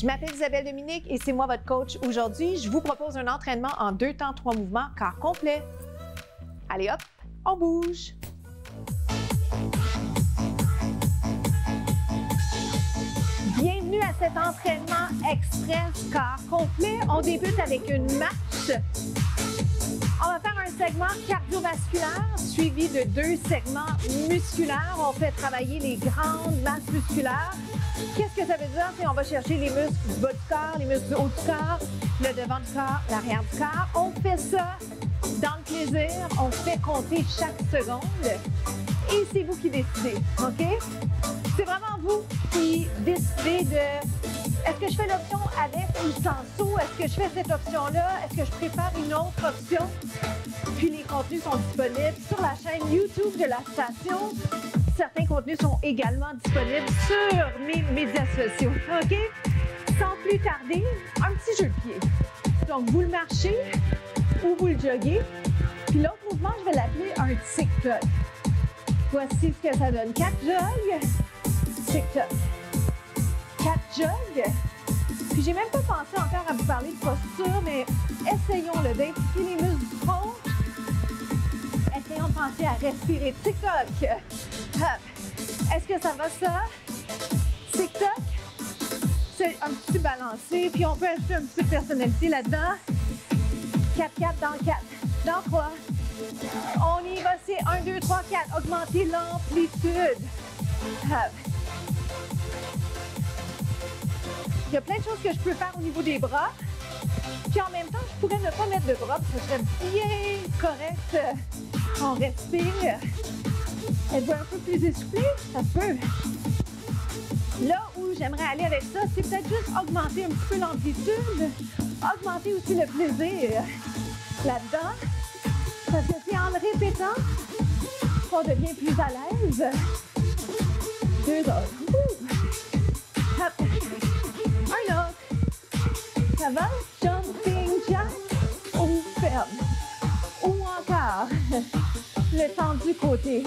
Je m'appelle Isabelle Dominique et c'est moi votre coach. Aujourd'hui, je vous propose un entraînement en 2 temps, 3 mouvements, corps complet. Allez hop, on bouge. Bienvenue à cet entraînement express corps complet. On débute avec une marche. On va faire un segment cardiovasculaire suivi de 2 segments musculaires. On fait travailler les grandes masses musculaires. Qu'est-ce que ça veut dire? C'est on va chercher les muscles du bas du corps, les muscles du haut du corps, le devant du corps, l'arrière du corps. On fait ça dans le plaisir. On fait compter chaque seconde. Et c'est vous qui décidez, OK? C'est vraiment vous qui décidez de... Est-ce que je fais l'option avec ou sans saut? Est-ce que je fais cette option-là? Est-ce que je préfère une autre option? Puis les contenus sont disponibles sur la chaîne YouTube de la station. Certains contenus sont également disponibles sur mes médias sociaux. OK? Sans plus tarder, un petit jeu de pied. Donc, vous le marchez ou vous le joguez. Puis l'autre mouvement, je vais l'appeler un tic-toc. Voici ce que ça donne. 4 jogs, tic-toc. 4 jogs. Puis j'ai même pas pensé encore à vous parler de posture, mais essayons-le d'impliquer les muscles du front. Essayons de penser à respirer. Tic-toc. Est-ce que ça va ça? Tic-toc. C'est un petit peu balancé, puis on peut ajouter un petit peu de personnalité là-dedans. 4-4 dans 4. Dans 3. On y va, c'est 1, 2, 3, 4. Augmenter l'amplitude. Il y a plein de choses que je peux faire au niveau des bras. Puis en même temps, je pourrais ne pas mettre de bras, parce que ça serait bien correct. On respire. Êtes-vous un peu plus essoufflé? Ça se peut. Là où j'aimerais aller avec ça, c'est peut-être juste augmenter un petit peu l'amplitude. Augmenter aussi le plaisir là-dedans. Parce que c'est en le répétant qu'on devient plus à l'aise. 2 autres. Hop. Un autre. Ça va? Jumping jack ou ferme. Ou encore le temps du côté.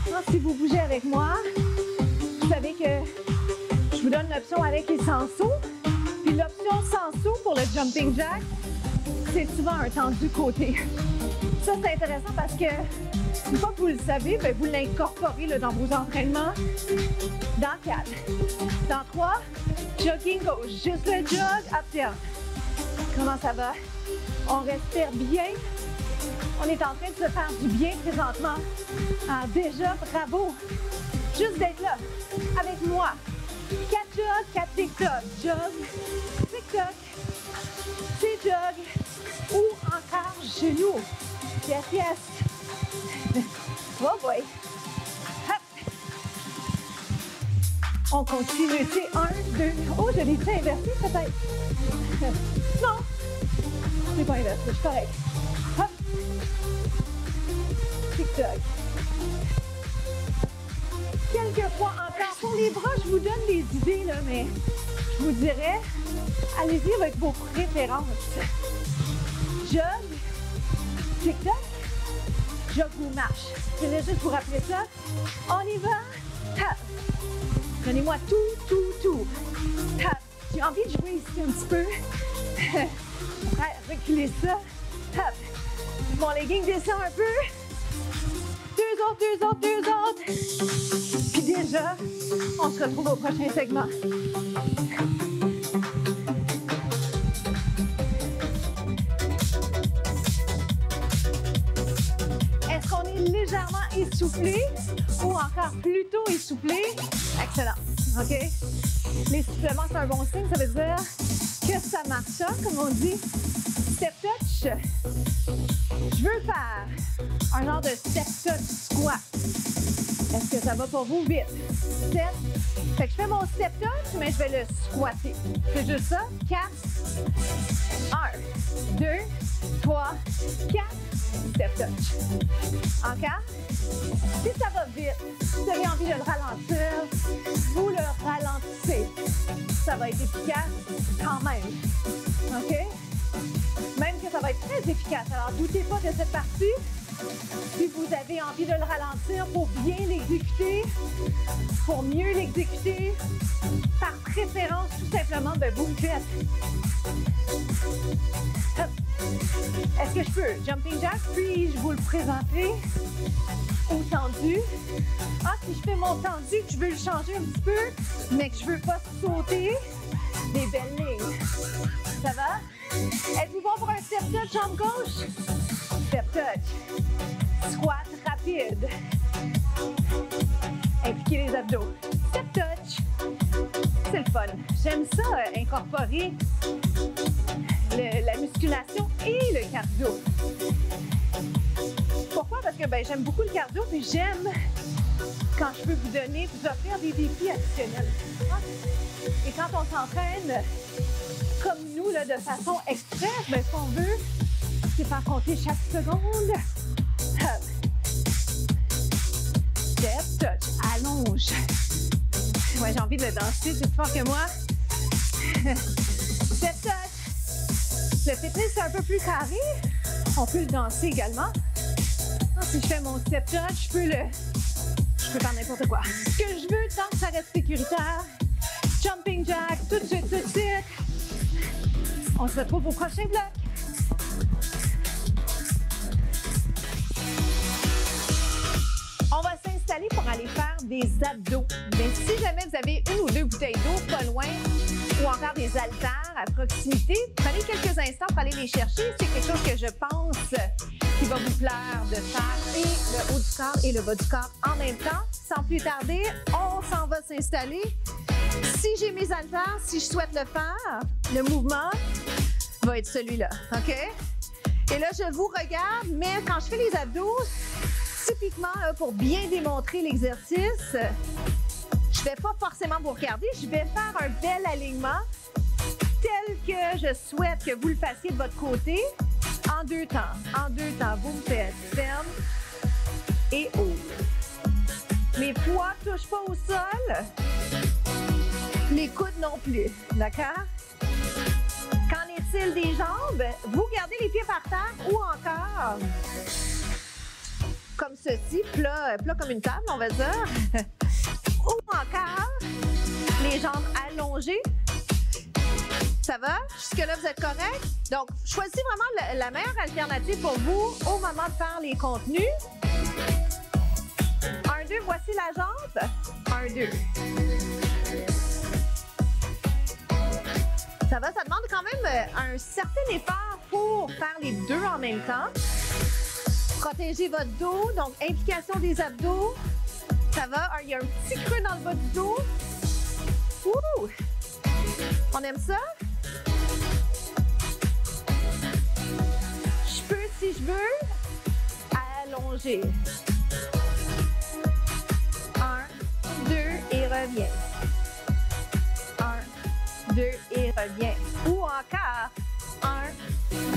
Alors, si vous bougez avec moi, vous savez que je vous donne l'option avec et sans saut. Puis l'option sans saut pour le jumping jack, c'est souvent un temps du côté. Ça, c'est intéressant parce que, une fois que vous le savez, bien, vous l'incorporez dans vos entraînements. Dans 4. Dans 3, jogging gauche. Juste le jog, up, down. Comment ça va? On respire bien. On est en train de se faire du bien présentement. Ah, déjà, bravo. Juste d'être là, avec moi. 4 jogs, 4 tic-toc. Jog, tic-toc, c'est jog. Ou encore genoux. Yes, yes. Oh boy. Hop. On continue. C'est 1, 2. Oh, je l'ai fait inversé peut-être. Non. C'est pas inversé, je suis correct. Hop. Tic-toc. Quelques fois encore. Pour les bras, je vous donne des idées, là, mais je vous dirais, allez-y avec vos préférences. Jog, tic-toc, jog ou marche. Je vais juste vous rappeler ça. On y va. Tap. Donnez-moi tout. Tap. J'ai envie de jouer ici un petit peu. Reculez ça. Tap. Mon legging descend un peu. 2 autres. Puis déjà, on se retrouve au prochain segment. Est-ce qu'on est légèrement essoufflé ou encore plutôt essoufflé? Excellent. OK? L'essoufflement, c'est un bon signe. Ça veut dire que ça marche, comme on dit. Step touch. Je veux faire un genre de step touch squat. Est-ce que ça va pour vous? Vite. Step. Fait que je fais mon step touch, mais je vais le squatter. C'est juste ça. 4. 1, 2, 3, 4. Step touch. Encore. Si ça va vite, si vous avez envie de le ralentir, vous le ralentissez. Ça va être efficace quand même. OK? Même que ça va être très efficace. Alors, doutez pas de cette partie. Si vous avez envie de le ralentir pour bien l'exécuter, pour mieux l'exécuter, par préférence, tout simplement, vous le faites. Est-ce que je peux? Jumping jack, puis-je vous le présenter au tendu? Ah, si je fais mon tendu, que je veux le changer un petit peu, mais que je veux pas sauter, des belles lignes. Ça va? Êtes-vous bon pour un step touch, jambe gauche? Step touch. Squat rapide. Impliquez les abdos. Step touch. C'est le fun. J'aime ça, incorporer la musculation et le cardio. Pourquoi? Parce que j'aime beaucoup le cardio, puis j'aime quand je peux vous donner, vous offrir des défis additionnels. Et quand on s'entraîne comme nous, là, de façon express, ce qu'on veut, c'est faire compter chaque seconde. Hop. Step, touch, allonge. Ouais, j'ai envie de danser, c'est plus fort que moi. Step, touch. Le fitness, c'est un peu plus carré. On peut le danser également. Si je fais mon step touch, je peux faire n'importe quoi. Ce que je veux, tant que ça reste sécuritaire. Jumping jack, tout de suite, tout de suite. On se retrouve au prochain bloc. On va s'installer pour aller faire des abdos. Mais si jamais vous avez une ou deux bouteilles d'eau pas loin ou encore des haltères à proximité, prenez quelques instants pour aller les chercher. C'est quelque chose que je pense qui va vous plaire de faire et le haut du corps et le bas du corps en même temps. Sans plus tarder, on s'en va s'installer. Si j'ai mes haltères, si je souhaite le faire, le mouvement va être celui-là, OK? Et là, je vous regarde, mais quand je fais les abdos, typiquement, là, pour bien démontrer l'exercice, je ne vais pas forcément vous regarder, je vais faire un bel alignement tel que je souhaite que vous le fassiez de votre côté en deux temps. En deux temps, vous me faites ferme et haut. Les poids ne touchent pas au sol. Les coudes non plus, d'accord? Qu'en est-il des jambes? Vous gardez les pieds par terre ou encore comme ceci, plat comme une table, on va dire. Ou encore les jambes allongées. Ça va? Jusque-là, vous êtes correct? Donc, choisissez vraiment la meilleure alternative pour vous au moment de faire les contenus. 1, 2, voici la jambe. 1, 2. Ça va, ça demande quand même un certain effort pour faire les deux en même temps. Protégez votre dos, donc implication des abdos. Ça va, il y a un petit creux dans le bas du dos. Ouh! On aime ça? Je peux, si je veux, allonger. 1, 2 et reviens. 1, 2 et reviens. Ou encore 1,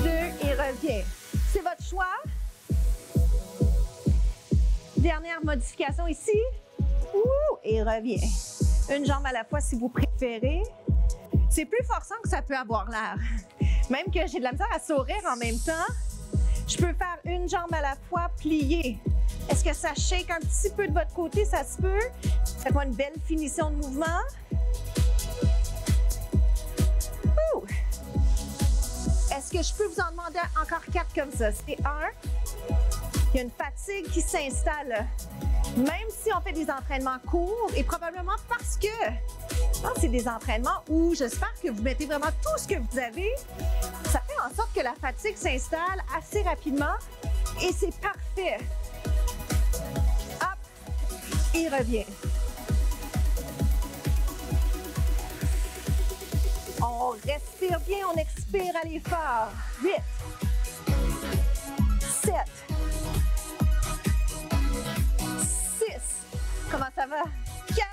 2 et reviens. C'est votre choix. Dernière modification ici. Ouh, et reviens. Une jambe à la fois si vous préférez. C'est plus forçant que ça peut avoir l'air. Même que j'ai de la misère à sourire en même temps, je peux faire une jambe à la fois pliée. Est-ce que ça shake un petit peu de votre côté? Ça se peut. Ça fait une belle finition de mouvement. Ouh. Est-ce que je peux vous en demander encore 4 comme ça? C'est 1. Il y a une fatigue qui s'installe. Même si on fait des entraînements courts, et probablement parce que c'est des entraînements où j'espère que vous mettez vraiment tout ce que vous avez, ça fait en sorte que la fatigue s'installe assez rapidement et c'est parfait. Hop, et revient. On respire bien, on expire à l'effort. 8, 7, 6, comment ça va? 4,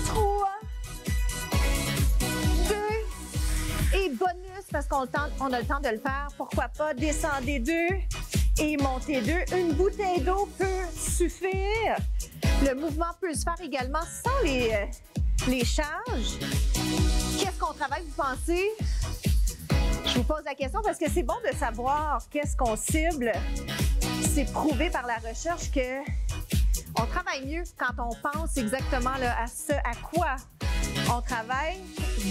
3, 2, et bonus, parce qu'on a le temps de le faire, pourquoi pas, descendez 2 et montez 2. Une bouteille d'eau peut suffire. Le mouvement peut se faire également sans les charges. Qu'est-ce qu'on travaille, vous pensez? Je Je vous pose la question parce que c'est bon de savoir qu'est-ce qu'on cible. C'est prouvé par la recherche que on travaille mieux quand on pense exactement là, à ce à quoi on travaille.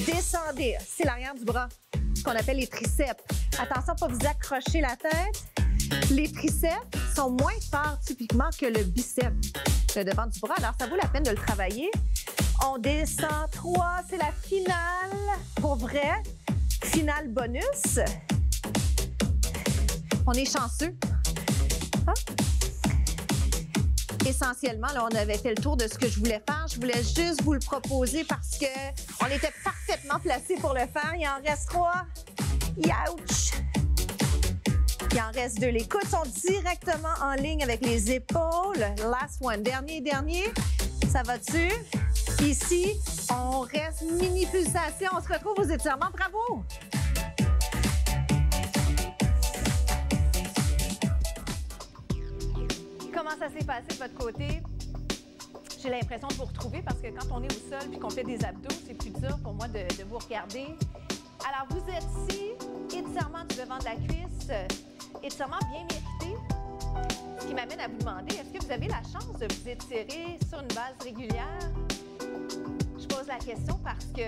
Descendez, c'est l'arrière du bras, ce qu'on appelle les triceps. Attention, pas vous accrocher la tête. Les triceps sont moins forts typiquement que le bicep, le devant du bras. Alors, ça vaut la peine de le travailler. On descend 3, c'est la finale. Pour vrai, finale bonus. On est chanceux. Hein? Essentiellement, là, on avait fait le tour de ce que je voulais faire. Je voulais juste vous le proposer parce qu'on était parfaitement placés pour le faire. Il en reste 3. Youch! Il en reste 2. Les coudes sont directement en ligne avec les épaules. Last one. Dernier. Ça va dessus. Ici, on reste mini pulsation. On se retrouve aux étirements. Bravo! Comment ça s'est passé de votre côté? J'ai l'impression de vous retrouver parce que quand on est au sol et qu'on fait des abdos, c'est plus dur pour moi de vous regarder. Alors, vous êtes ici, étirement du devant de la cuisse, étirement bien mérité. Ce qui m'amène à vous demander, est-ce que vous avez la chance de vous étirer sur une base régulière? Je pose la question parce que,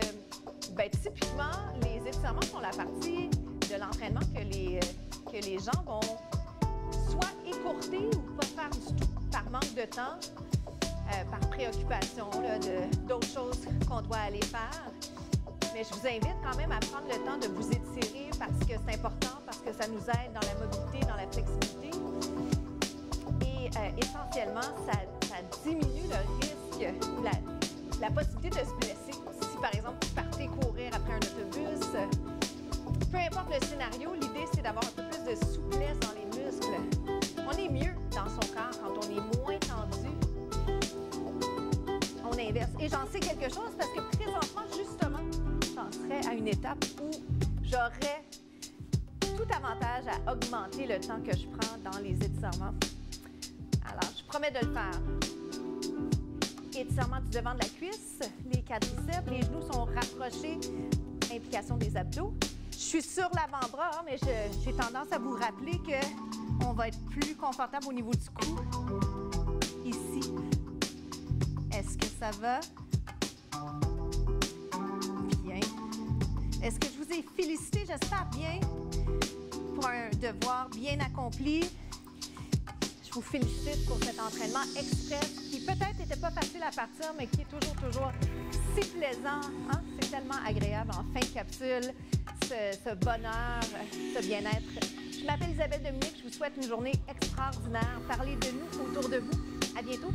typiquement, les étirements sont la partie de l'entraînement que les gens vont soit écourter ou pas faire du tout par manque de temps, par préoccupation d'autres choses qu'on doit aller faire. Mais je vous invite quand même à prendre le temps de vous étirer parce que c'est important, parce que ça nous aide dans la mobilité, dans la flexibilité. Et essentiellement, ça diminue le risque, la possibilité de se blesser. Si par exemple, vous partez courir après un autobus, peu importe le scénario, l'idée c'est d'avoir un peu plus de souplesse dans les muscles. On est mieux dans son corps quand on est moins tendu. On inverse. Et j'en sais quelque chose parce que présentement, justement, j'en serais à une étape où j'aurais tout avantage à augmenter le temps que je prends dans les étirements. Alors, je promets de le faire. Étirement du devant de la cuisse, les quadriceps, les genoux sont rapprochés, implication des abdos. Je suis sur l'avant-bras, mais j'ai tendance à vous rappeler qu'on va être plus confortable au niveau du cou. Ici. Est-ce que ça va? Bien. Est-ce que je vous ai félicité? J'espère bien pour un devoir bien accompli. Je vous félicite pour cet entraînement express qui peut-être n'était pas facile à partir, mais qui est toujours si plaisant. Hein? C'est tellement agréable en fin de capsule, ce bonheur, ce bien-être. Je m'appelle Isabelle Dominique, je vous souhaite une journée extraordinaire. Parlez de nous autour de vous. À bientôt.